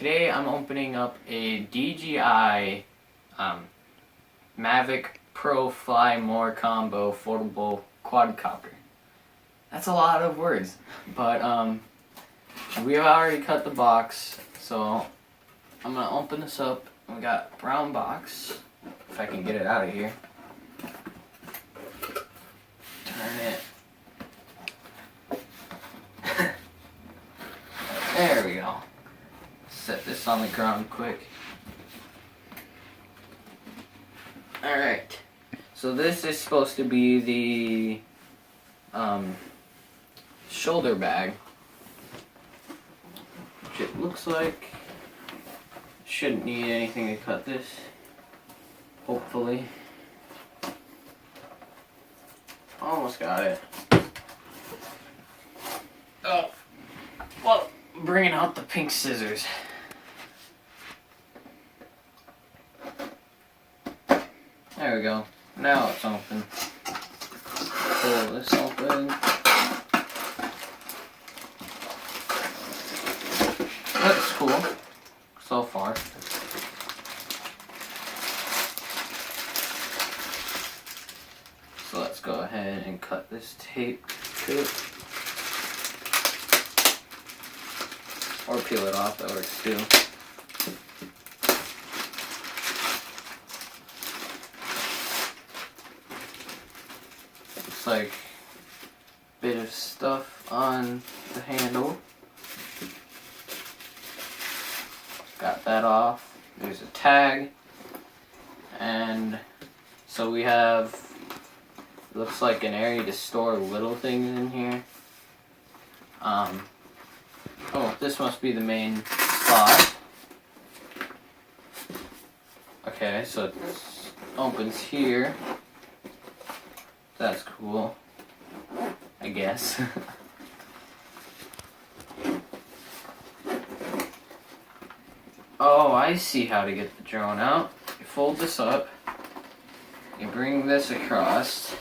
Today I'm opening up a DJI Mavic Pro FlyMore combo foldable quadcopter. That's a lot of words, but we have already cut the box, so I'm gonna open this up. We got a brown box, if I can get it out of here. Turn it. There we go. Set this on the ground quick. Alright, so this is supposed to be the shoulder bag, which it looks like shouldn't need anything to cut this, hopefully. Almost got it. Oh, well, bringing out the pink scissors. There we go. Now it's open. Pull this open. That's cool so far. So let's go ahead and cut this tape to it. Or peel it off, that works too. Looks like a bit of stuff on the handle. Got that off. There's a tag. And so we have, looks like an area to store little things in here. Oh, this must be the main spot. Okay, so it opens here. That's cool, I guess. Oh, I see how to get the drone out. You fold this up, you bring this across,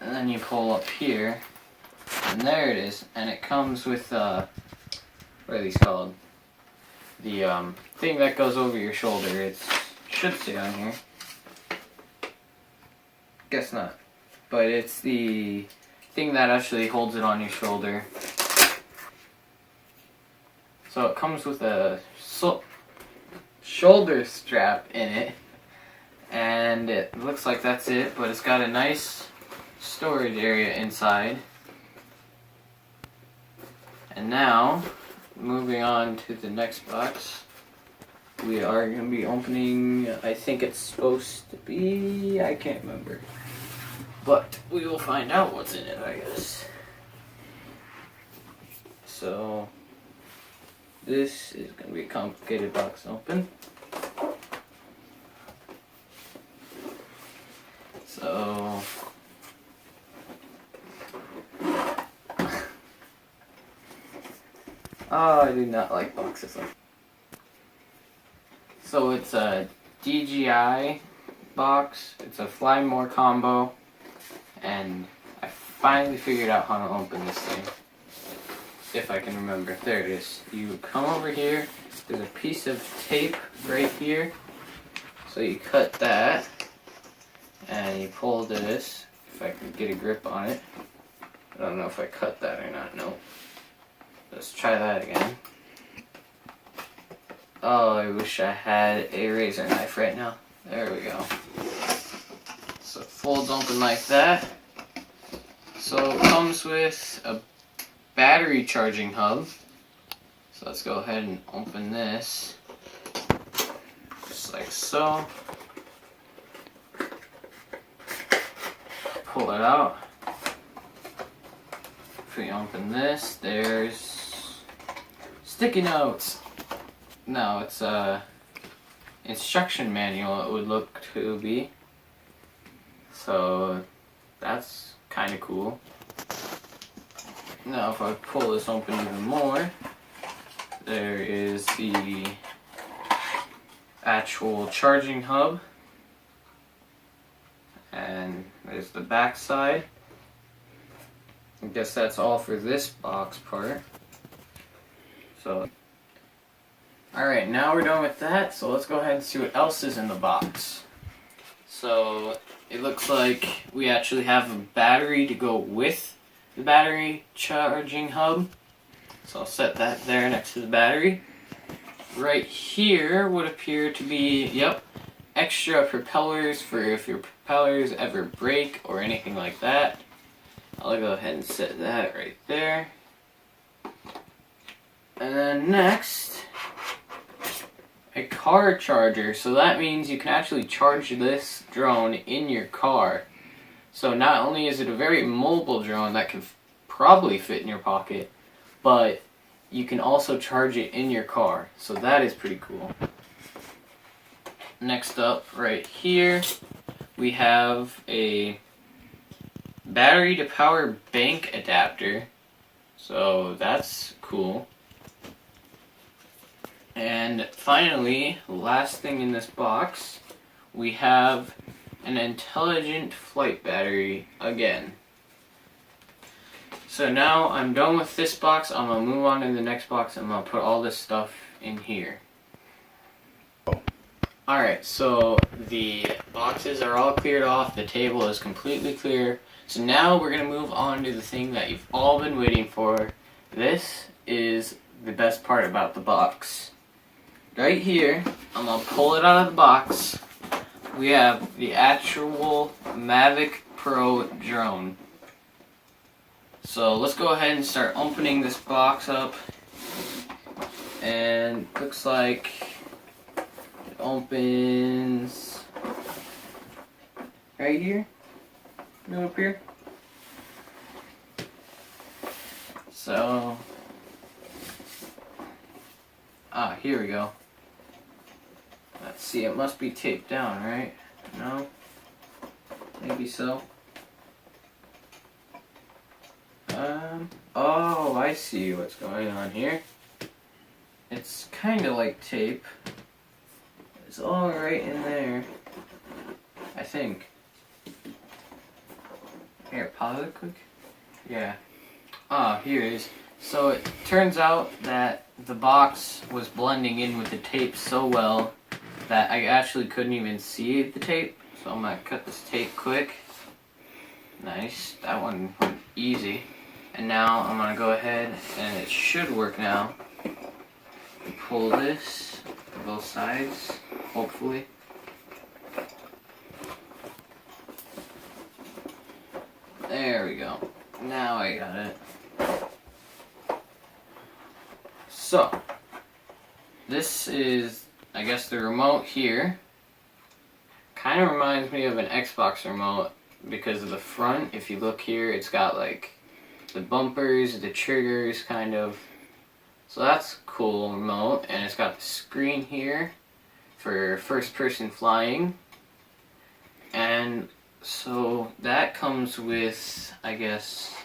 and then you pull up here, and there it is. And it comes with, what are these called? The thing that goes over your shoulder. It should stay on here. Guess not. But it's the thing that actually holds it on your shoulder. So it comes with a shoulder strap in it. And it looks like that's it, but it's got a nice storage area inside. And now, moving on to the next box, we are going to be opening, I think it's supposed to be, I can't remember. But we will find out what's in it, I guess. So, this is going to be a complicated box to open. So, oh, I do not like boxes like that. So it's a DJI box, it's a FlyMore combo, and I finally figured out how to open this thing. If I can remember. There it is. You come over here, there's a piece of tape right here, so you cut that, and you pull this, if I can get a grip on it. I don't know if I cut that or not, no. Let's try that again. Oh, I wish I had a razor knife right now. There we go. So it folds open like that. So it comes with a battery charging hub. So let's go ahead and open this. Just like so. Pull it out. If we open this, there's sticky notes. No, it's a instruction manual, it would look to be. So that's kind of cool. Now if I pull this open even more, there is the actual charging hub, and there's the back side. I guess that's all for this box part. So Alright, now we're done with that, so let's go ahead and see what else is in the box. So it looks like we actually have a battery to go with the battery charging hub. So I'll set that there next to the battery. Right here would appear to be, yep, extra propellers for if your propellers ever break or anything like that. I'll go ahead and set that right there. And then next, a car charger. So that means you can actually charge this drone in your car. So not only is it a very mobile drone that can probably fit in your pocket, but you can also charge it in your car. So that is pretty cool. Next up, right here, we have a battery to power bank adapter. So that's cool. And finally, last thing in this box, we have an intelligent flight battery again. So now I'm done with this box. I'm going to move on to the next box and I'm going to put all this stuff in here. Alright, so the boxes are all cleared off. The table is completely clear. So now we're going to move on to the thing that you've all been waiting for. This is the best part about the box. Right here, I'm going to pull it out of the box. We have the actual Mavic Pro drone. So let's go ahead and start opening this box up. And looks like it opens right here. Go up here. So, here we go. Let's see, it must be taped down, right? No? Maybe so. Oh, I see what's going on here. It's kind of like tape. It's all right in there, I think. Here, pause it quick. Yeah. Here it is. So it turns out that the box was blending in with the tape so well that I actually couldn't even see the tape. So I'm gonna cut this tape quick. Nice. That one went easy. And now I'm gonna go ahead, and it should work now. Pull this to both sides, hopefully. There we go. Now I got it. So, this is, I guess, the remote here. Kind of reminds me of an Xbox remote because of the front. If you look here, it's got like the bumpers, the triggers, kind of. So that's a cool remote, and it's got the screen here for first person flying. And so that comes with, I guess,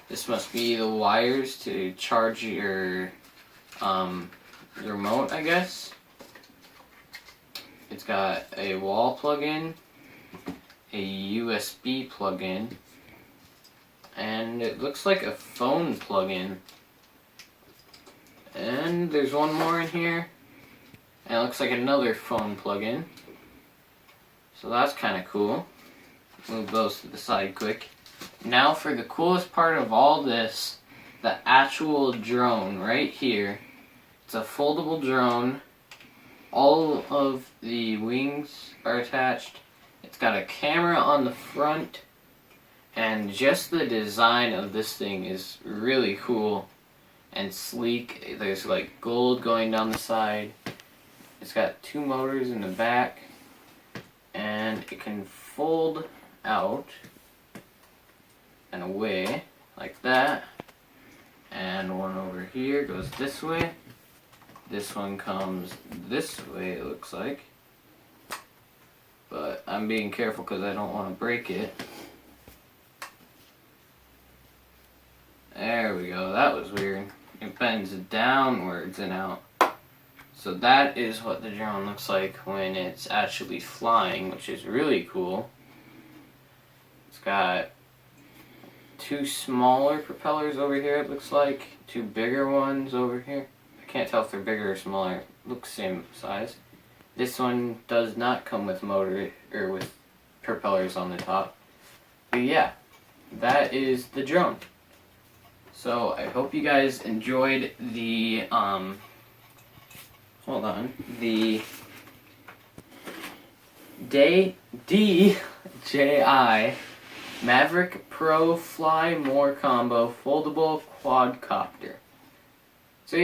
this must be the wires to charge your remote, I guess. It's got a wall plug-in, a USB plug-in, and it looks like a phone plug-in. And there's one more in here, and it looks like another phone plug-in. So that's kind of cool. Move those to the side quick. Now for the coolest part of all this, the actual drone right here. It's a foldable drone. All of the wings are attached. It's got a camera on the front, and just the design of this thing is really cool and sleek. There's like gold going down the side. It's got two motors in the back, and it can fold out and away like that. And one over here goes this way. This one comes this way, it looks like. But I'm being careful because I don't want to break it. There we go, that was weird. It bends downwards and out. So that is what the drone looks like when it's actually flying, which is really cool. It's got two smaller propellers over here, it looks like. Two bigger ones over here. I can't tell if they're bigger or smaller. Looks same size. This one does not come with motor or with propellers on the top. But yeah, that is the drone. So I hope you guys enjoyed the the DJI Mavic Pro FlyMore Combo Foldable Quad Copter.